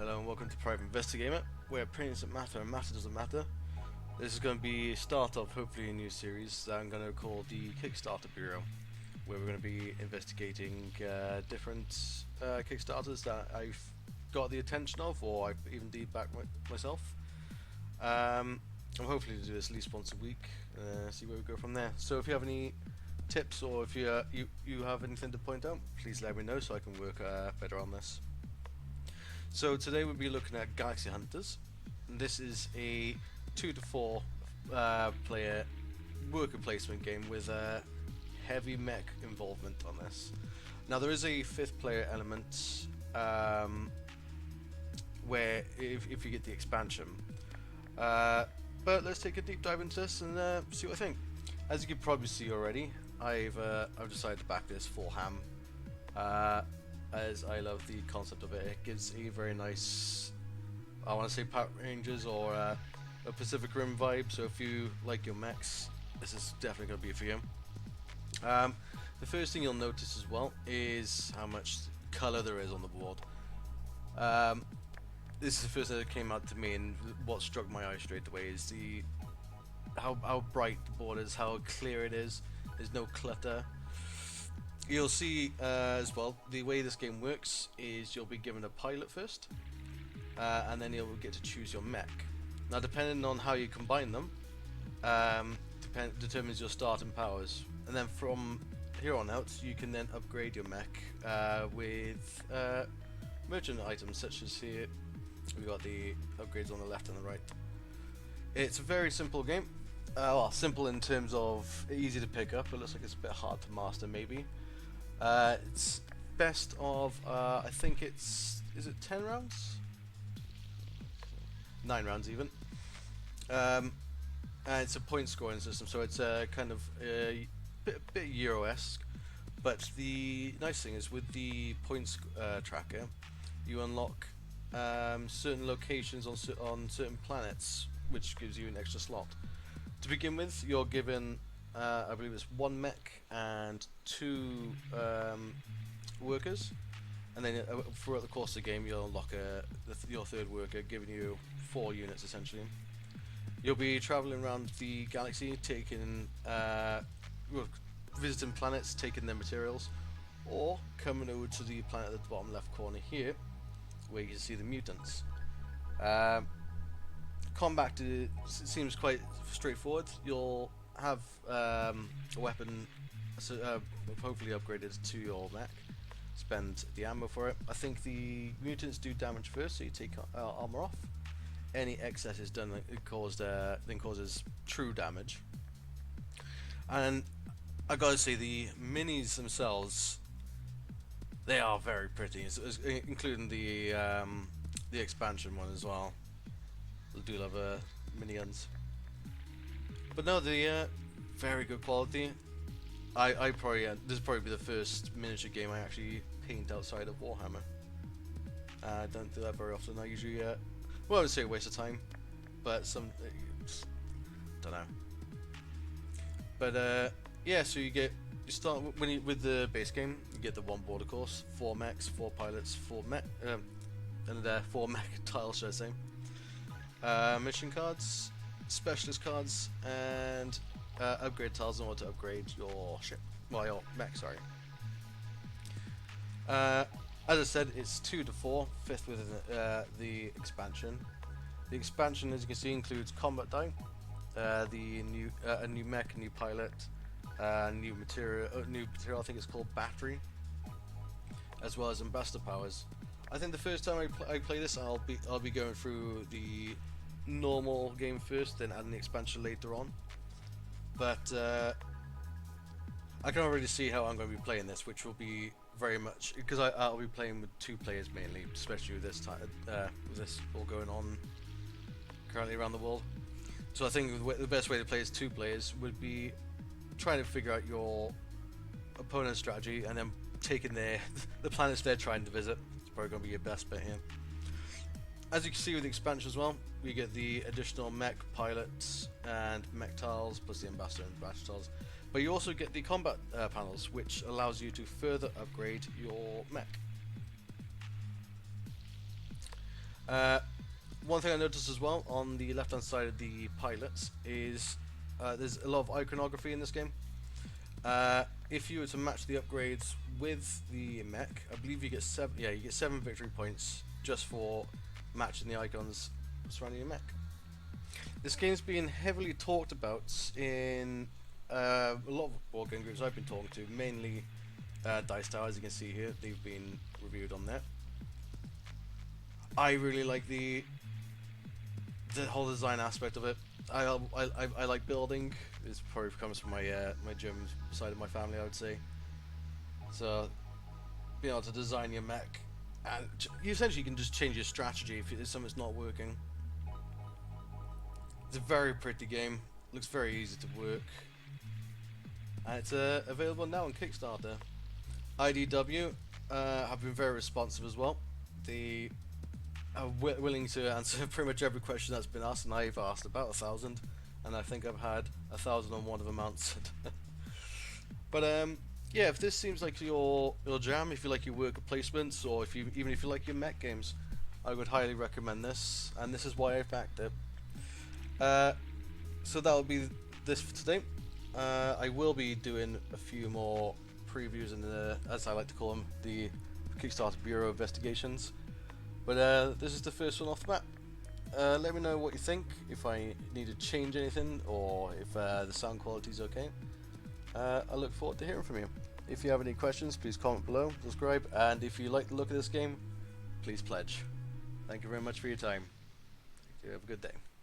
Hello and welcome to Private Investigamer, where opinions don't matter and matter doesn't matter. This is going to be a start of hopefully a new series that I'm going to call the Kickstarter Bureau, where we're going to be investigating different Kickstarters that I've got the attention of, or I've even did back myself. I'm hopefully to do this at least once a week, see where we go from there. So if you have any tips or if you have anything to point out, please let me know so I can work better on this. So today we'll be looking at Galaxy Hunters. And this is a 2 to 4 player worker placement game with a heavy mech involvement on this. Now there is a 5th player element where if you get the expansion. But let's take a deep dive into this and see what I think. As you can probably see already, I've decided to back this for ham. As I love the concept of it. It gives a very nice, I want to say Power Rangers or a Pacific Rim vibe, so if you like your mechs, this is definitely going to be for you. The first thing you'll notice as well is how much colour there is on the board. This is the first thing that came out to me, and what struck my eye straight away is how bright the board is, how clear it is. There's no clutter. You'll see as well, the way this game works is you'll be given a pilot first, and then you'll get to choose your mech. Now depending on how you combine them, determines your starting powers, and then from here on out you can then upgrade your mech with merchant items such as here. We've got the upgrades on the left and the right. It's a very simple game. Well, simple in terms of easy to pick up, but it looks like it's a bit hard to master maybe. It's best of, I think is it 10 rounds? 9 rounds even. And it's a point scoring system, so it's kind of a bit Euro-esque. But the nice thing is with the points tracker, you unlock certain locations on certain planets, which gives you an extra slot. To begin with, you're given I believe it's 1 mech and 2 workers, and then throughout the course of the game you'll unlock your 3rd worker, giving you 4 units essentially. You'll be travelling around the galaxy, taking visiting planets, taking their materials, or coming over to the planet at the bottom left corner here, where you can see the mutants. Combat seems quite straightforward. You'll have a weapon hopefully upgraded to your mech, spend the ammo for it. I think the mutants do damage first, so you take armor off. Any excess is done, then causes true damage. And I gotta say, the minis themselves, they are very pretty, including the expansion one as well. I do love miniguns. But no, the very good quality. I probably this will probably be the first miniature game I actually paint outside of Warhammer. I don't do that very often. I usually well, I would say a waste of time, but don't know. But yeah, so you start with the base game. You get the 1 border course, 4 mechs, 4 pilots, 4 mech, and 4 mech tiles, should I say? Mission cards, specialist cards, and upgrade tiles in order to upgrade your ship. Well, your mech, sorry. As I said, it's 2 to 4, 5th within the expansion. The expansion, as you can see, includes combat die, a new mech, a new pilot, new material. I think it's called battery, as well as ambassador powers. I think the first time I play this, I'll be going through the normal game first, then adding the expansion later on. But I can already see how I'm going to be playing this, which will be very much because I'll be playing with 2 players mainly, especially with this with this all going on currently around the world. So I think the best way to play as 2 players would be trying to figure out your opponent's strategy and then taking the planets they're trying to visit. It's probably going to be your best bet here. As you can see with the expansion as well, we get the additional mech pilots and mech tiles, plus the ambassador and batch tiles. But you also get the combat panels, which allows you to further upgrade your mech. One thing I noticed as well on the left hand side of the pilots is there's a lot of iconography in this game. If you were to match the upgrades with the mech, I believe you get 7. Yeah, you get 7 victory points just for matching the icons surrounding your mech. This game's been heavily talked about in a lot of board game groups I've been talking to, mainly Dice Tower, as you can see here. They've been reviewed on there. I really like the whole design aspect of it. I like building. This probably comes from my my German side of my family, I would say. So being able to design your mech, and you essentially can just change your strategy if something's not working. It's a very pretty game. Looks very easy to work, and it's available now on Kickstarter. IDW have been very responsive as well. They are willing to answer pretty much every question that's been asked, and I've asked about 1,000, and I think I've had 1,001 of them answered. But yeah, if this seems like your jam, if you like your worker placements, or even if you like your mech games, I would highly recommend this, and this is why I backed it. So that'll be this for today. I will be doing a few more previews in the, as I like to call them, the Kickstarter Bureau investigations. But this is the first one off the bat. Let me know what you think, if I need to change anything, or if the sound quality is okay. I look forward to hearing from you. If you have any questions, please comment below, subscribe, and if you like the look of this game, please pledge. Thank you very much for your time. Thank you. Have a good day.